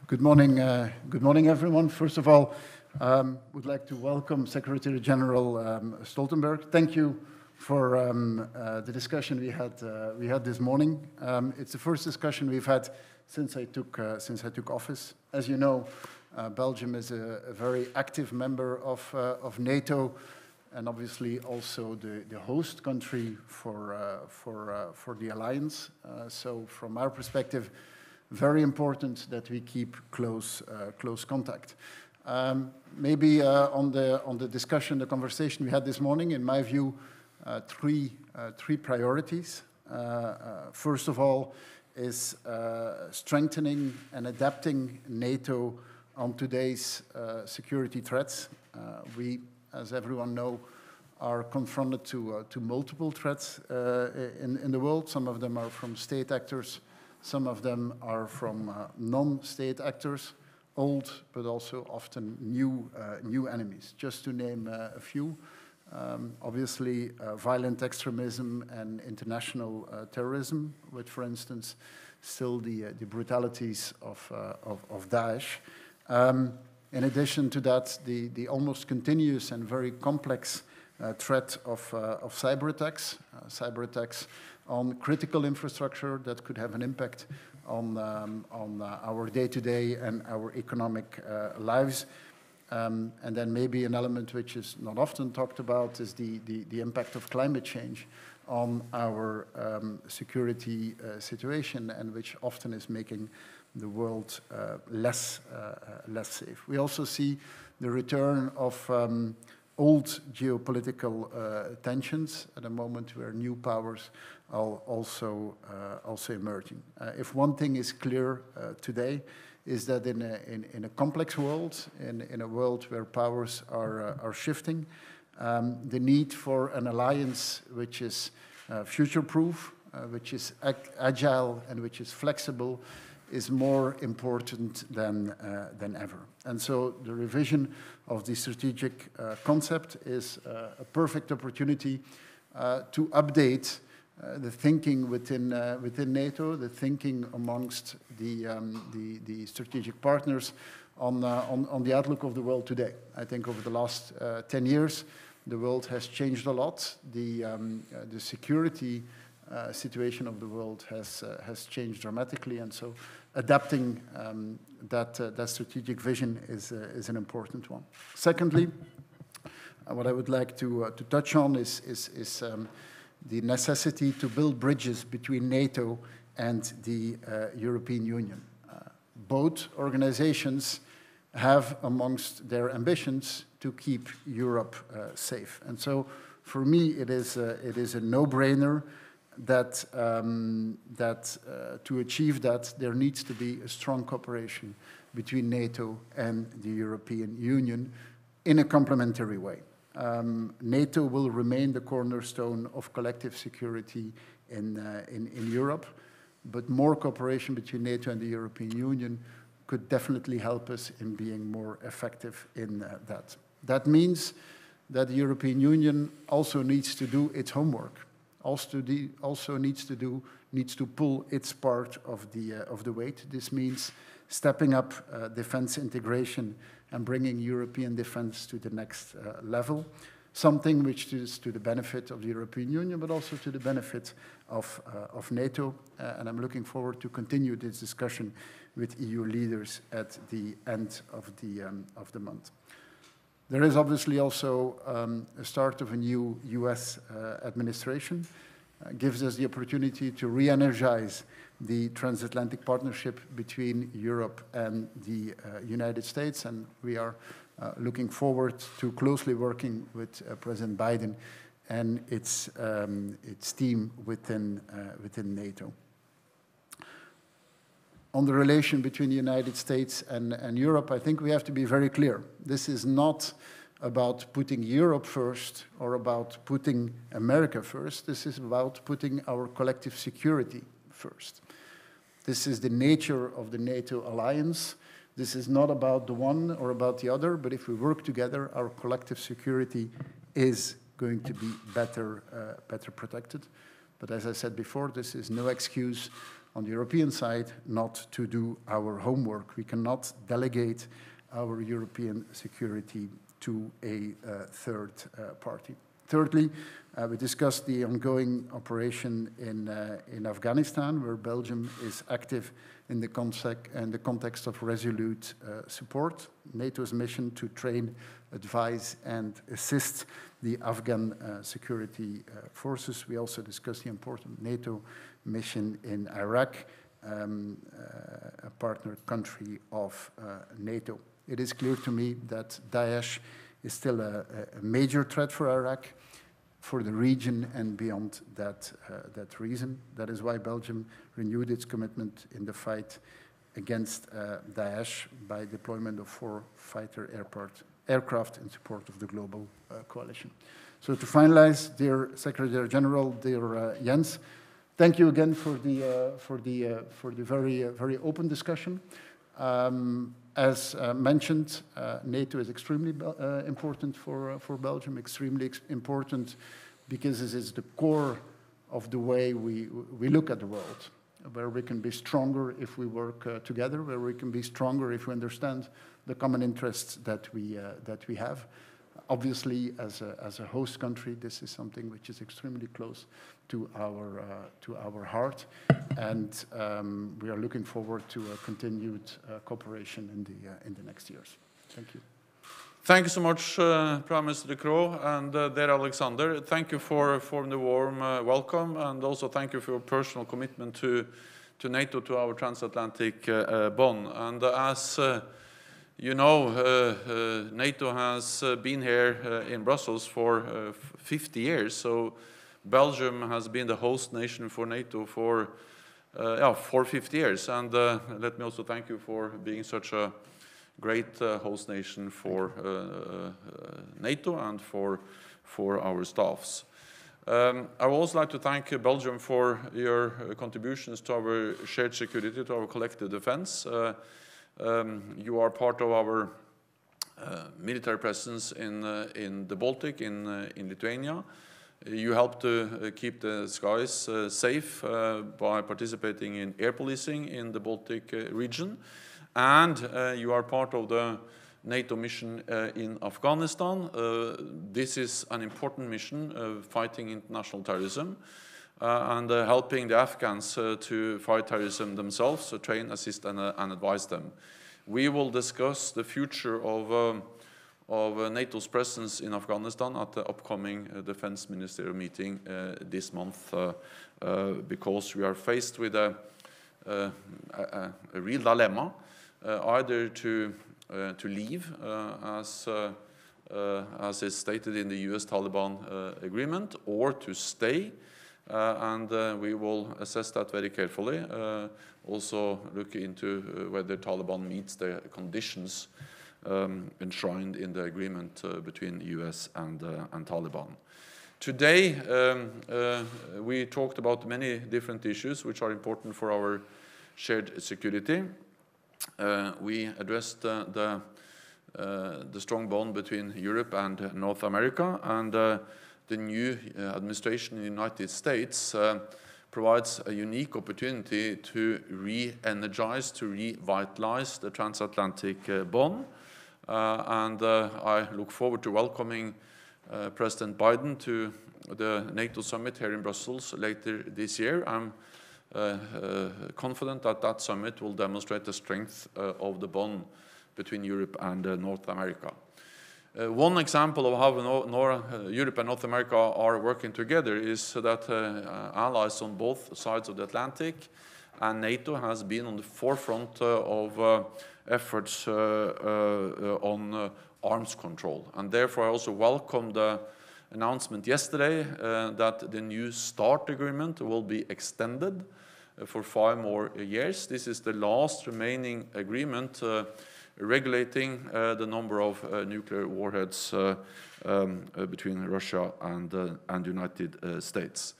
Good morning, everyone. First of all, would like to welcome Secretary General Stoltenberg. Thank you for the discussion we had this morning. It's the first discussion we've had since I took office. As you know, Belgium is a very active member of NATO, and obviously also the host country for the alliance. So, from our perspective, very important that we keep close contact. Maybe on the discussion, the conversation we had this morning, in my view, three priorities. First of all, is strengthening and adapting NATO on today's security threats. We, as everyone knows, are confronted to multiple threats in the world. Some of them are from state actors. Some of them are from non-state actors, old but also often new enemies. Just to name a few, obviously violent extremism and international terrorism, with, for instance, still the brutalities of Daesh. In addition to that, the almost continuous and very complex threat of cyber attacks on critical infrastructure that could have an impact on our day-to-day and our economic lives. And then maybe an element which is not often talked about is the impact of climate change on our security situation, and which often is making the world less safe. We also see the return of old geopolitical tensions at a moment where new powers are also emerging. If one thing is clear today, is that in a complex world, in a world where powers are shifting, the need for an alliance which is future-proof, which is agile, and which is flexible, is more important than ever. And so the revision of the strategic concept is a perfect opportunity to update the thinking within NATO, the thinking amongst the strategic partners on the outlook of the world today. I think over the last 10 years, the world has changed a lot. The security situation of the world has changed dramatically, and so adapting that strategic vision is an important one. Secondly, what I would like to touch on is the necessity to build bridges between NATO and the European Union. Both organizations have amongst their ambitions to keep Europe safe, and so for me it is a no-brainer that to achieve that, there needs to be a strong cooperation between NATO and the European Union in a complementary way. NATO will remain the cornerstone of collective security in Europe, but more cooperation between NATO and the European Union could definitely help us in being more effective in that. That means that the European Union also needs to do its homework. Also needs to pull its part of the weight. This means stepping up defense integration and bringing European defense to the next level, something which is to the benefit of the European Union, but also to the benefit of NATO. And I'm looking forward to continue this discussion with EU leaders at the end of the month. There is obviously also a start of a new US administration. Gives us the opportunity to re-energize the transatlantic partnership between Europe and the United States, and we are looking forward to closely working with President Biden and its team within NATO. On the relation between the United States and Europe, I think we have to be very clear. This is not about putting Europe first or about putting America first. This is about putting our collective security first. This is the nature of the NATO alliance. This is not about the one or about the other, but if we work together, our collective security is going to be better protected. But as I said before, this is no excuse on the European side not to do our homework. We cannot delegate our European security to a third party. Thirdly, we discussed the ongoing operation in Afghanistan, where Belgium is active in the context of resolute support. NATO's mission to train, advise, and assist the Afghan security forces. We also discussed the important NATO mission in Iraq, a partner country of NATO. It is clear to me that Daesh is still a major threat for Iraq, for the region, and beyond that reason. That is why Belgium renewed its commitment in the fight against Daesh by deployment of 4 fighter aircraft in support of the global coalition. So to finalize, dear Secretary General, dear Jens, thank you again for the very open discussion. As mentioned, NATO is extremely important for Belgium, extremely important because this is the core of the way we look at the world, where we can be stronger if we work together, where we can be stronger if we understand the common interests that we have. Obviously, as a host country, this is something which is extremely close to our heart, and we are looking forward to a continued cooperation in the next years. Thank you. Thank you so much, Prime Minister Croo, and dear Alexander. Thank you for the warm welcome, and also thank you for your personal commitment to NATO, to our transatlantic bond. And as you know, NATO has been here in Brussels for 50 years, so Belgium has been the host nation for NATO for 50 years. And let me also thank you for being such a great host nation for NATO and for our staffs. I would also like to thank Belgium for your contributions to our shared security, to our collective defense. You are part of our military presence in the Baltic, in Lithuania. You help to keep the skies safe by participating in air policing in the Baltic region. And you are part of the NATO mission in Afghanistan. This is an important mission, fighting international terrorism and helping the Afghans to fight terrorism themselves, to train, assist, and advise them. We will discuss the future of NATO's presence in Afghanistan at the upcoming defense ministerial meeting this month, because we are faced with a real dilemma, either to leave, as is stated in the US Taliban agreement, or to stay, and we will assess that very carefully. Also look into whether Taliban meets the conditions enshrined in the agreement between US and Taliban. Today, we talked about many different issues which are important for our shared security. We addressed the strong bond between Europe and North America, and the new administration in the United States provides a unique opportunity to re-energize, to revitalize the transatlantic bond. And I look forward to welcoming President Biden to the NATO summit here in Brussels later this year. I'm confident that that summit will demonstrate the strength of the bond between Europe and North America. One example of how Europe and North America are working together is that allies on both sides of the Atlantic and NATO has been on the forefront of efforts on arms control. And therefore I also welcome the announcement yesterday that the new START agreement will be extended for 5 more years. This is the last remaining agreement regulating the number of nuclear warheads between Russia and the United States.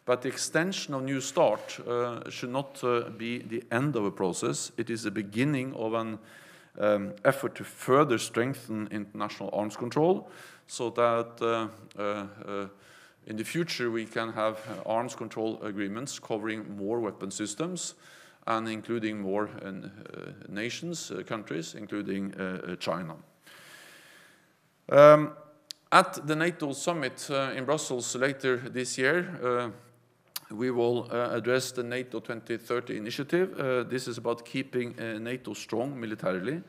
But the extension of New START should not be the end of a process. It is the beginning of an effort to further strengthen international arms control so that in the future we can have arms control agreements covering more weapon systems and including more nations, countries, including China. At the NATO summit in Brussels later this year, we will address the NATO 2030 initiative. This is about keeping NATO strong militarily,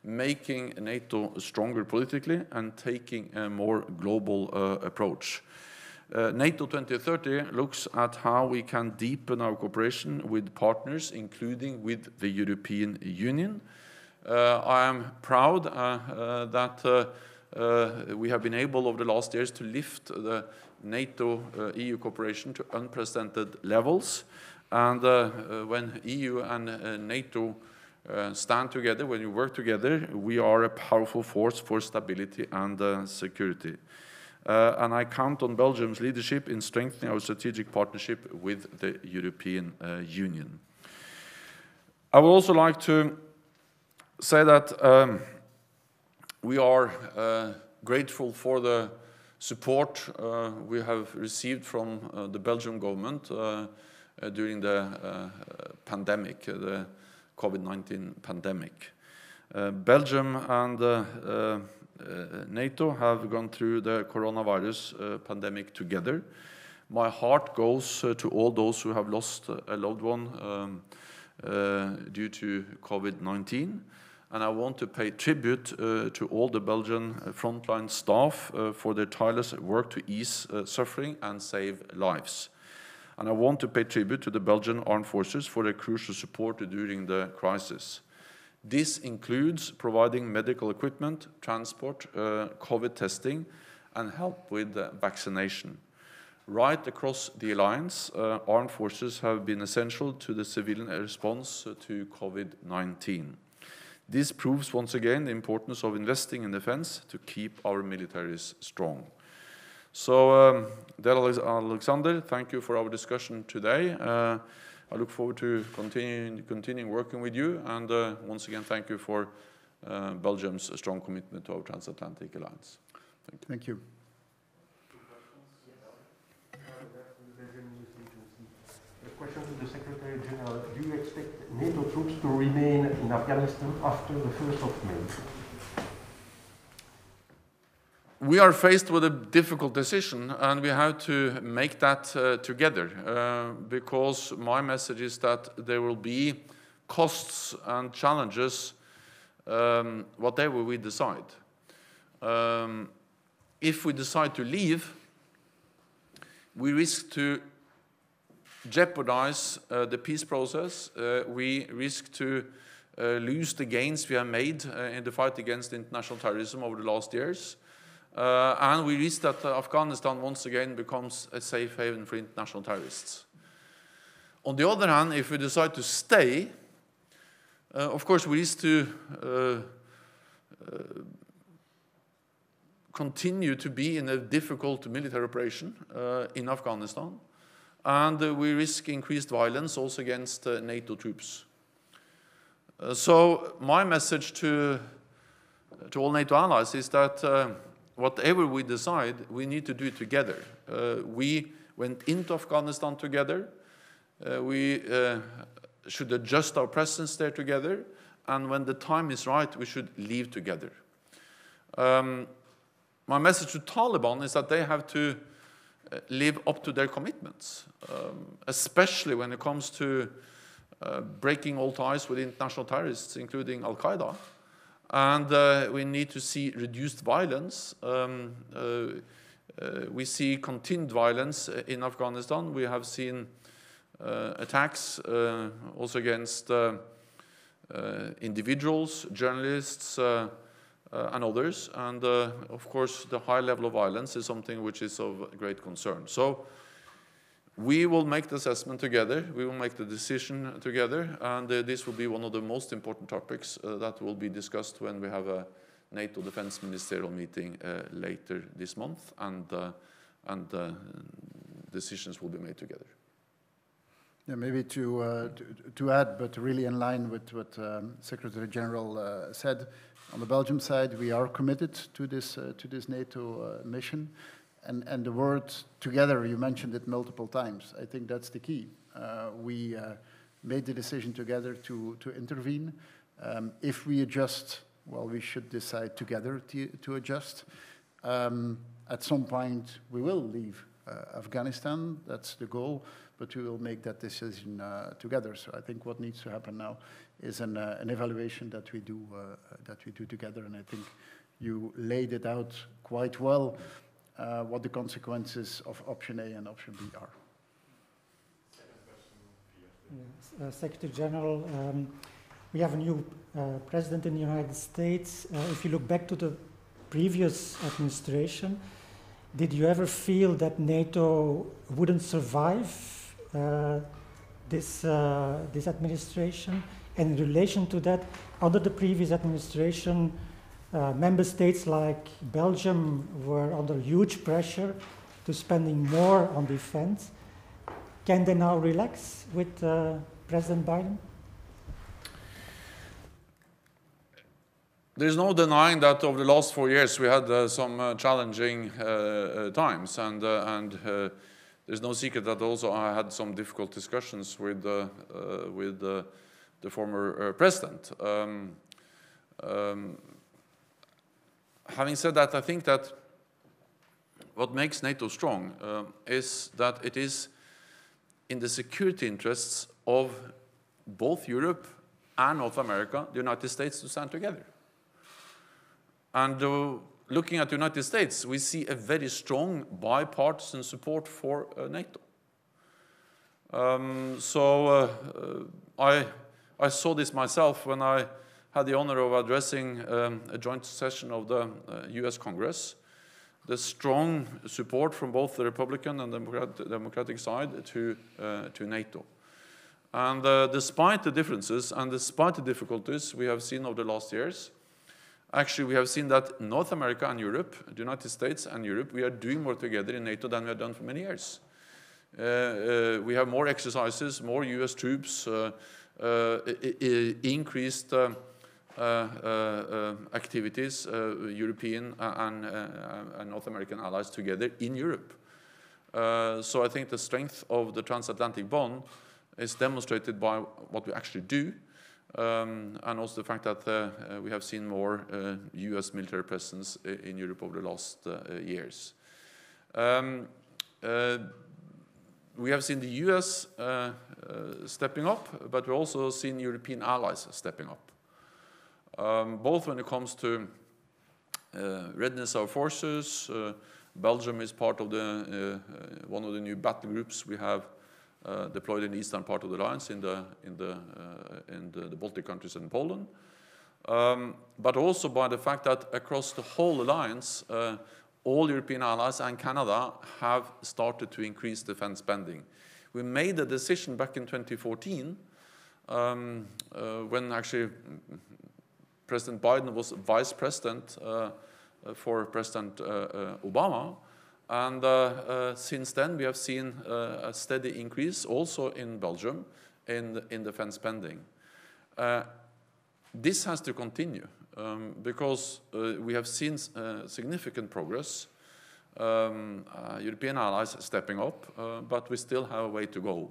making NATO stronger politically, and taking a more global approach. NATO 2030 looks at how we can deepen our cooperation with partners, including with the European Union. I am proud that we have been able over the last years to lift the NATO-EU cooperation to unprecedented levels. And when EU and NATO stand together, when we work together, we are a powerful force for stability and security. And I count on Belgium's leadership in strengthening our strategic partnership with the European Union. I would also like to say that we are grateful for the support we have received from the Belgian government during the pandemic, the COVID-19 pandemic. Belgium and NATO have gone through the coronavirus pandemic together. My heart goes to all those who have lost a loved one due to COVID-19. And I want to pay tribute to all the Belgian frontline staff for their tireless work to ease suffering and save lives. And I want to pay tribute to the Belgian Armed Forces for their crucial support during the crisis. This includes providing medical equipment, transport, COVID testing, and help with vaccination. Right across the alliance, armed forces have been essential to the civilian response to COVID-19. This proves once again the importance of investing in defense to keep our militaries strong. So, dear Alexander, thank you for our discussion today. I look forward to continuing working with you, and once again, thank you for Belgium's strong commitment to our transatlantic alliance. Thank you. A question to the Secretary General. Do you expect NATO troops to remain in Afghanistan after the 1st of May? We are faced with a difficult decision, and we have to make that together, because my message is that there will be costs and challenges, whatever we decide. If we decide to leave, we risk to jeopardize the peace process. We risk to lose the gains we have made in the fight against international terrorism over the last years. And we risk that Afghanistan once again becomes a safe haven for international terrorists. On the other hand, if we decide to stay, of course we risk to continue to be in a difficult military operation in Afghanistan, and we risk increased violence also against NATO troops. So my message to all NATO allies is that whatever we decide, we need to do it together. We went into Afghanistan together. We should adjust our presence there together. And when the time is right, we should leave together. My message to Taliban is that they have to live up to their commitments, especially when it comes to breaking all ties with international terrorists, including Al-Qaeda. And we need to see reduced violence. We see continued violence in Afghanistan. We have seen attacks also against individuals, journalists, and others. And of course, the high level of violence is something which is of great concern. So we will make the assessment together. We will make the decision together. And this will be one of the most important topics that will be discussed when we have a NATO Defense Ministerial meeting later this month. And decisions will be made together. Yeah, maybe to add, but really in line with what Secretary General said, on the Belgium side, we are committed to this NATO mission. And the word together, you mentioned it multiple times. I think that's the key. We made the decision together to intervene. If we adjust, well, we should decide together to adjust. At some point, we will leave Afghanistan. That's the goal, but we will make that decision together. So I think what needs to happen now is an evaluation that we do together. And I think you laid it out quite well, what the consequences of option A and option B are. Yes, Secretary General, we have a new president in the United States. If you look back to the previous administration, did you ever feel that NATO wouldn't survive this administration? And in relation to that, under the previous administration, member states like Belgium were under huge pressure to spending more on defense. Can they now relax with President Biden? There's no denying that over the last 4 years we had some challenging times, and there's no secret that also I had some difficult discussions with the former president. Having said that, I think that what makes NATO strong is that it is in the security interests of both Europe and North America, the United States, to stand together. And looking at the United States, we see a very strong bipartisan support for NATO. I saw this myself when I had the honor of addressing a joint session of the US Congress. The strong support from both the Republican and Democratic side to NATO. And despite the differences and despite the difficulties we have seen over the last years, actually we have seen that North America and Europe, the United States and Europe, we are doing more together in NATO than we have done for many years. We have more exercises, more US troops, increased activities, European and North American allies together in Europe. So I think the strength of the transatlantic bond is demonstrated by what we actually do, and also the fact that we have seen more US military presence in Europe over the last years. We have seen the US stepping up, but we've also seen European allies stepping up. Both when it comes to readiness of forces. Belgium is part of the one of the new battle groups we have deployed in the eastern part of the alliance in the Baltic countries and Poland. But also by the fact that across the whole alliance, all European allies and Canada have started to increase defense spending. We made a decision back in 2014 when actually President Biden was vice president for President Obama. And since then, we have seen a steady increase also in Belgium in defense spending. This has to continue because we have seen significant progress, European allies stepping up, but we still have a way to go.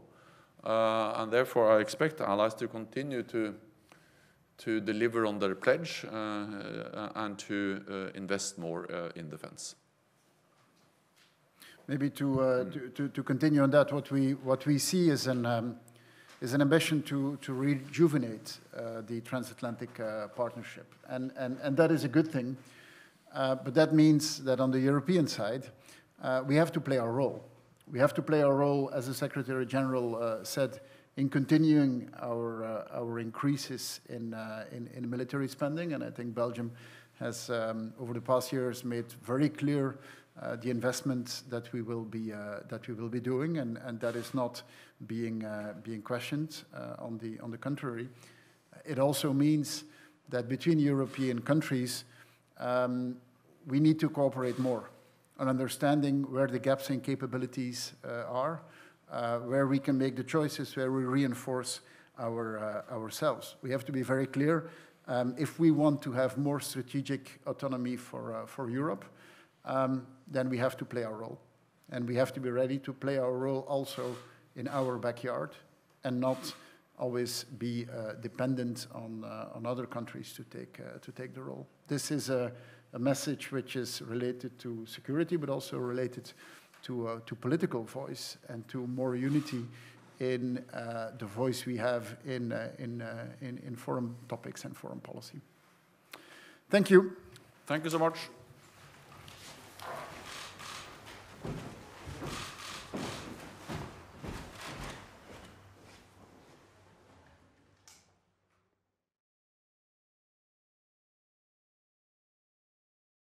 And therefore, I expect allies to continue to deliver on their pledge and to invest more in defense. Maybe to continue on that, what we see is an ambition to rejuvenate the transatlantic partnership, and that is a good thing. But that means that on the European side, we have to play our role. We have to play our role, as the Secretary General said, in continuing our increases in military spending, and I think Belgium has over the past years made very clear the investments that we will be doing, and that is not being questioned. On the contrary, it also means that between European countries, we need to cooperate more on understanding where the gaps in capabilities are, where we can make the choices, where we reinforce ourselves. We have to be very clear. If we want to have more strategic autonomy for Europe, then we have to play our role. And we have to be ready to play our role also in our backyard and not always be dependent on other countries to take the role. This is a message which is related to security, but also related to political voice and to more unity in the voice we have in foreign topics and foreign policy. Thank you. Thank you so much.